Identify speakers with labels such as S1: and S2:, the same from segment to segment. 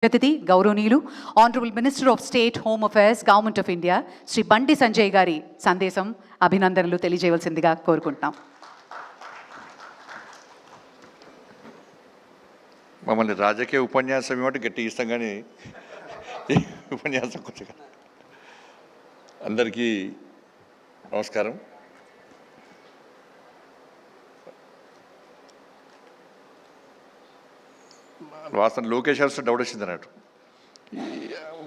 S1: అతిథి గౌరవనీయులు honourable minister of state home affairs government of India Shri Bandi Sanjay గారి సందేశం అభినందనలు తెలియజేయవలసిందిగా కోరుకుంటున్నాం.
S2: మమ్మల్ని రాజకీయ ఉపన్యాసం ఇవ్వండి గట్టి ఇస్తాం, కానీ ఉపన్యాసం కొంచెం. అందరికీ నమస్కారం. వాసన లోకేష్ గారు డౌట్ వచ్చింది అన్నట్టు.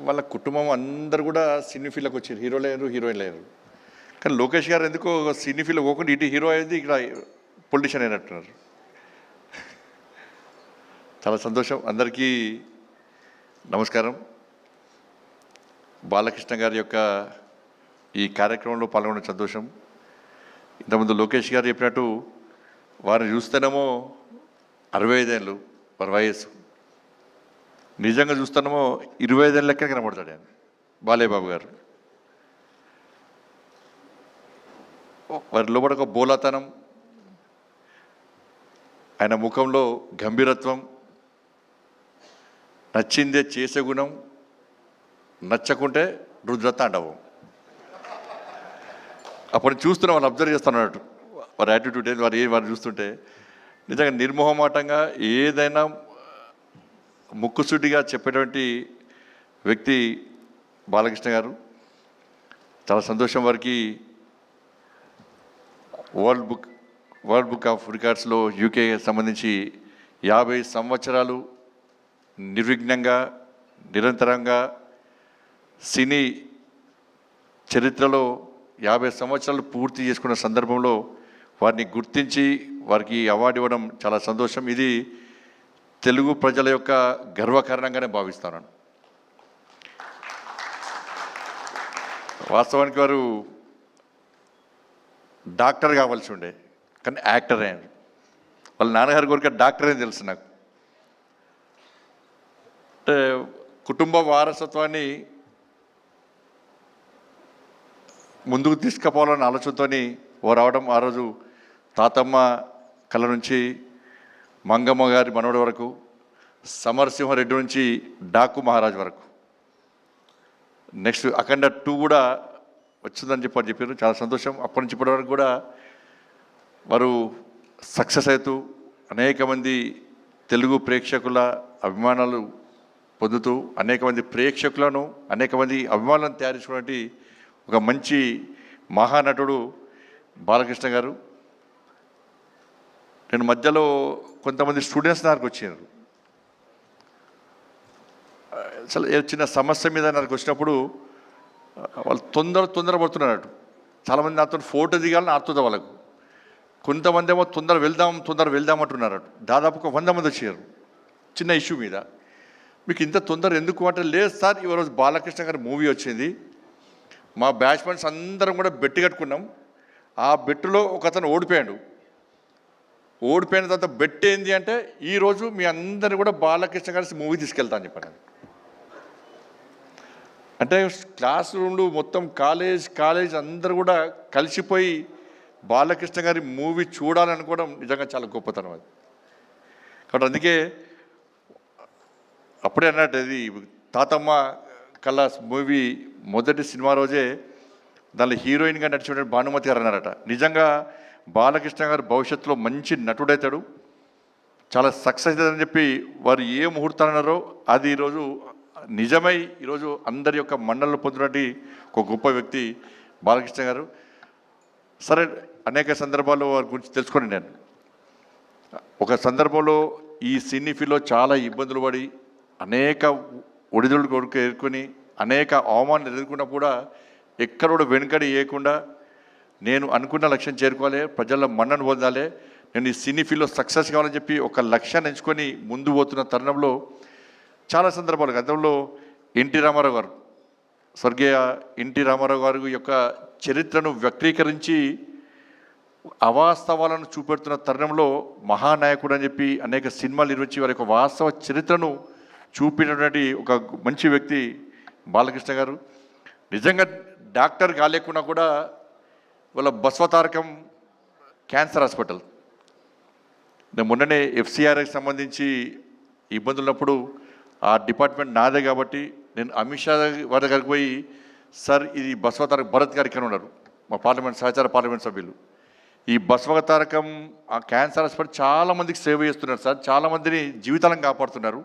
S2: వాళ్ళ కుటుంబం అందరు కూడా సినీ ఫీల్డ్కి వచ్చారు, హీరోలు అయ్యారు, హీరోయిన్లు అయ్యారు. కానీ లోకేష్ గారు ఎందుకో సినీ ఫీల్డ్ పోకుండా ఇటు హీరో అయింది, ఇక్కడ పొలిటీషియన్ అయినట్టున్నారు. చాలా సంతోషం. అందరికీ నమస్కారం. బాలకృష్ణ గారి యొక్క ఈ కార్యక్రమంలో పాల్గొన్న సంతోషం. ఇంతకుముందు లోకేష్ గారు చెప్పినట్టు వారిని చూస్తేనేమో 65 ఏళ్ళు వారి వయస్సు, నిజంగా చూస్తానేమో 25 ఏళ్ళ లెక్క కనబడతాడు ఆయన బాలయ్యబాబు గారు. వారి లోపల ఒక బోలాతనం, ఆయన ముఖంలో గంభీరత్వం, నచ్చిందే చేసే గుణం, నచ్చకుంటే రుద్రతాండవం. అప్పుడు చూస్తున్నా వాళ్ళు అబ్జర్వ్ చేస్తున్నట్టు వారి యాటిట్యూడ్ ఏది, వారు చూస్తుంటే నిజంగా నిర్మోహమాటంగా ఏదైనా ముక్కుసూటిగా చెప్పేటువంటి వ్యక్తి బాలకృష్ణ గారు. చాలా సంతోషం. వారికి వరల్డ్ బుక్ ఆఫ్ రికార్డ్స్లో యూకే సంబంధించి 50 సంవత్సరాలు నిర్విఘ్నంగా నిరంతరంగా సినీ చరిత్రలో 50 సంవత్సరాలు పూర్తి చేసుకున్న సందర్భంలో వారిని గుర్తించి వారికి అవార్డు ఇవ్వడం చాలా సంతోషం. ఇది తెలుగు ప్రజల యొక్క గర్వకారణంగానే భావిస్తాను. వాస్తవానికి వారు డాక్టర్ కావాల్సి ఉండే, కానీ యాక్టర్ అయ్యారు. వాళ్ళ నాన్నగారి కోరిక డాక్టర్ అని తెలుసు నాకు. అంటే కుటుంబ వారసత్వాన్ని ముందుకు తీసుకుపోవాలన్న ఆలోచనతో ఓ రావడం. ఆ రోజు తాతమ్మ కళ నుంచి మంగమ్మ గారి మనవడి వరకు, సమరసింహారెడ్డి నుంచి డాకు మహారాజ్ వరకు, నెక్స్ట్ అఖండ 2 కూడా వచ్చిందని చెప్పారు. చాలా సంతోషం. అప్పటి నుంచి ఇప్పటి వరకు కూడా వారు సక్సెస్ అవుతూ అనేక మంది తెలుగు ప్రేక్షకుల అభిమానాలు పొందుతూ అనేక మంది ప్రేక్షకులను అనేక మంది అభిమానులను తయారు చేసినటువంటి ఒక మంచి మహానటుడు బాలకృష్ణ గారు. నేను మధ్యలో కొంతమంది స్టూడెంట్స్ నాకు వచ్చారు. అసలు చిన్న సమస్య మీద నాకు వచ్చినప్పుడు వాళ్ళు తొందర పడుతున్నారు. చాలామంది నాతో ఫోటో దిగాలని ఆర్తుదా వాళ్ళకు. కొంతమంది ఏమో తొందర వెళ్దాం అంటున్నారు. దాదాపు ఒక 100 మంది వచ్చారు చిన్న ఇష్యూ మీద. మీకు ఇంత తొందర ఎందుకు అంటే, లేదు సార్ ఈరోజు బాలకృష్ణ గారి మూవీ వచ్చింది, మా బ్యాచ్మెంట్స్ అందరం కూడా బెట్టు కట్టుకున్నాం, ఆ బెట్టులో ఒక అతను ఓడిపోయిన తర్వాత బెట్ ఏంది అంటే, ఈరోజు మీ అందరినీ కూడా బాలకృష్ణ గారి మూవీ తీసుకెళ్తా అని చెప్పాను. అంటే క్లాస్ రూమ్లు మొత్తం కాలేజ్ అందరూ కూడా కలిసిపోయి బాలకృష్ణ గారి మూవీ చూడాలనుకోవడం నిజంగా చాలా గొప్పతనం అది. కాబట్టి అందుకే అప్పుడే అన్నట్టు, అది తాతమ్మ కళ మూవీ మొదటి సినిమా రోజే దానిలో హీరోయిన్గా నడిచిన భానుమతి గారు అన్నారట, నిజంగా బాలకృష్ణ గారు భవిష్యత్తులో మంచి నటుడవుతాడు, చాలా సక్సెస్ అవుతుందని చెప్పి వారు ఏ ముహూర్తాలు అన్నారో అది ఈరోజు నిజమై ఈరోజు అందరి యొక్క మండలను పొందినటువంటి ఒక గొప్ప వ్యక్తి బాలకృష్ణ గారు. సరే, అనేక సందర్భాల్లో వారి గురించి తెలుసుకొని నేను ఒక సందర్భంలో ఈ సినీ ఫీల్డ్లో చాలా ఇబ్బందులు పడి అనేక ఒడిదుడులు కొడుకు ఎదుర్కొని అనేక అవమానాలు ఎదుర్కొన్నా కూడా ఎక్కడ కూడా వెనుకడి వేయకుండా, నేను అనుకున్న లక్ష్యం చేరుకోవాలి, ప్రజల మన్నను పొందాలి, నేను ఈ సినీ ఫీల్డ్లో సక్సెస్ కావాలని చెప్పి ఒక లక్ష్యాన్ని ఎంచుకొని ముందు పోతున్న తరుణంలో చాలా సందర్భాలు, గతంలో ఎన్టీ రామారావు గారు, స్వర్గీయ ఎన్టీ రామారావు గారి యొక్క చరిత్రను వ్యక్తీకరించి అవాస్తవాలను చూపెడుతున్న తరుణంలో మహానాయకుడు అని చెప్పి అనేక సినిమాలు నిర్మించి వారి యొక్క వాస్తవ చరిత్రను చూపినటువంటి ఒక మంచి వ్యక్తి బాలకృష్ణ గారు. నిజంగా డాక్టర్ కాలేకున్నా కూడా వాళ్ళ బస్వతారకం క్యాన్సర్ హాస్పిటల్, నేను మొన్ననే FCRకి సంబంధించి ఇబ్బందులు ఉన్నప్పుడు ఆ డిపార్ట్మెంట్ నాదే కాబట్టి నేను అమిత్ షా వారి దగ్గరికి పోయి సార్ ఇది బసవతారక భరత్ గారు ఇక్కడ ఉన్నారు మా పార్లమెంట్ సహచార పార్లమెంట్ సభ్యులు ఈ బసవతారకం ఆ క్యాన్సర్ హాస్పిటల్ చాలామందికి సేవ చేస్తున్నారు సార్ చాలామందిని జీవితాలను కాపాడుతున్నారు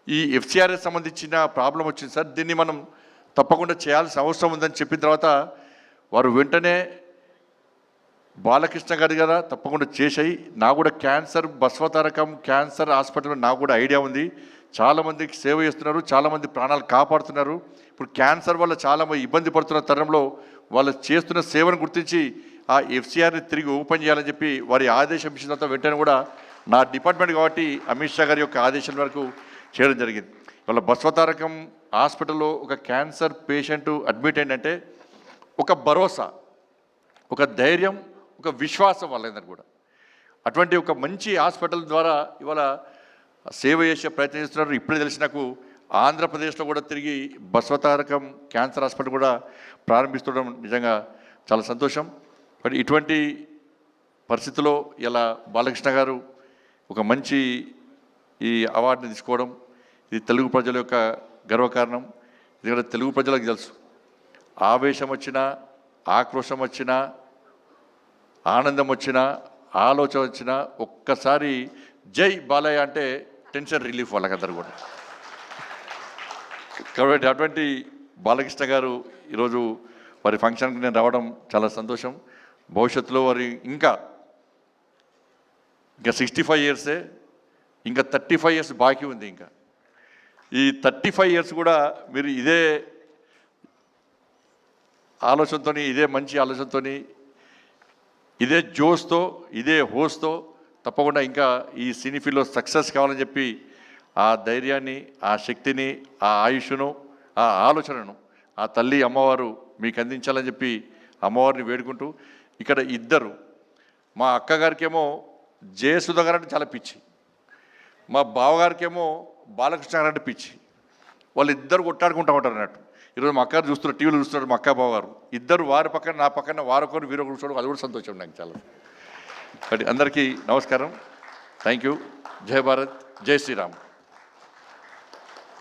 S2: ఈ ఎఫ్సిఆర్ఎస్ సంబంధించిన ప్రాబ్లం వచ్చింది సార్ దీన్ని మనం తప్పకుండా చేయాల్సిన అవసరం ఉందని చెప్పిన తర్వాత వారు వెంటనే బాలకృష్ణ గారి కదా తప్పకుండా చేసాయి నాకు కూడా క్యాన్సర్ బసవతారకం క్యాన్సర్ హాస్పిటల్ నాకు కూడా ఐడియా ఉంది చాలామందికి సేవ చేస్తున్నారు చాలామంది ప్రాణాలు కాపాడుతున్నారు ఇప్పుడు క్యాన్సర్ వల్ల చాలామంది ఇబ్బంది పడుతున్న తరుణంలో వాళ్ళు చేస్తున్న సేవను గుర్తించి ఆ ఎఫ్సిఆర్ని తిరిగి ఓపెన్ చేయాలని చెప్పి వారి ఆదేశం ఇచ్చిన తర్వాత వెంటనే కూడా నా డిపార్ట్మెంట్ కాబట్టి అమిత్ షా గారి యొక్క ఆదేశాల వరకు చేయడం జరిగింది వాళ్ళ బసవతారకం హాస్పిటల్లో ఒక క్యాన్సర్ పేషెంట్ అడ్మిట్ అయిందంటే ఒక భరోసా ఒక ధైర్యం ఒక విశ్వాసం వాళ్ళందరూ కూడా అటువంటి ఒక మంచి హాస్పిటల్ ద్వారా ఇవాళ సేవ చేసే ప్రయత్నం చేస్తున్నారు ఇప్పుడే తెలిసి నాకు ఆంధ్రప్రదేశ్లో కూడా తిరిగి బసవతారకం క్యాన్సర్ హాస్పిటల్ కూడా ప్రారంభిస్తుండడం నిజంగా చాలా సంతోషం బట్ ఇటువంటి పరిస్థితుల్లో ఇలా బాలకృష్ణ గారు ఒక మంచి ఈ అవార్డుని తీసుకోవడం ఇది తెలుగు ప్రజల యొక్క గర్వకారణం ఎందుకంటే తెలుగు ప్రజలకు తెలుసు ఆవేశం వచ్చినా ఆక్రోశం వచ్చినా ఆనందం వచ్చినా ఆలోచన వచ్చినా ఒక్కసారి జై బాలయ్య అంటే టెన్షన్ రిలీఫ్ వాళ్ళకందరూ కూడా కాబట్టి అటువంటి బాలకృష్ణ గారు ఈరోజు వారి ఫంక్షన్కి నేను రావడం చాలా సంతోషం భవిష్యత్తులో వారి ఇంకా 65 ఇయర్సే ఇంకా 35 ఇయర్స్ బాకీ ఉంది ఇంకా ఈ 35 ఇయర్స్ కూడా మీరు ఇదే ఆలోచనతో ఇదే మంచి ఆలోచనతో ఇదే జోష్తో ఇదే హోస్తో తప్పకుండా ఇంకా ఈ సినీ ఫీల్డ్లో సక్సెస్ కావాలని చెప్పి ఆ ధైర్యాన్ని ఆ శక్తిని ఆ ఆయుష్ను ఆ ఆలోచనను ఆ తల్లి అమ్మవారు మీకు అందించాలని చెప్పి అమ్మవారిని వేడుకుంటూ ఇక్కడ ఇద్దరు మా అక్కగారికేమో జయసుధ గారు అంటే చాలా పిచ్చి మా బావగారికేమో బాలకృష్ణ గారు అంటే పిచ్చి వాళ్ళు ఇద్దరు కొట్టాడుకుంటూ ఉంటారు అన్నట్టు ఈరోజు మా అక్కగారు చూస్తున్నారు టీవీలో చూస్తున్నారు మా అక్క బావగారు ఇద్దరు వారి పక్కన నా పక్కన వారొకరు వీరొకరు చూడడం అది కూడా సంతోషం నాకు చాలా కాబట్టి అందరికీ నమస్కారం థ్యాంక్ యూ జై భారత్ జై శ్రీరామ్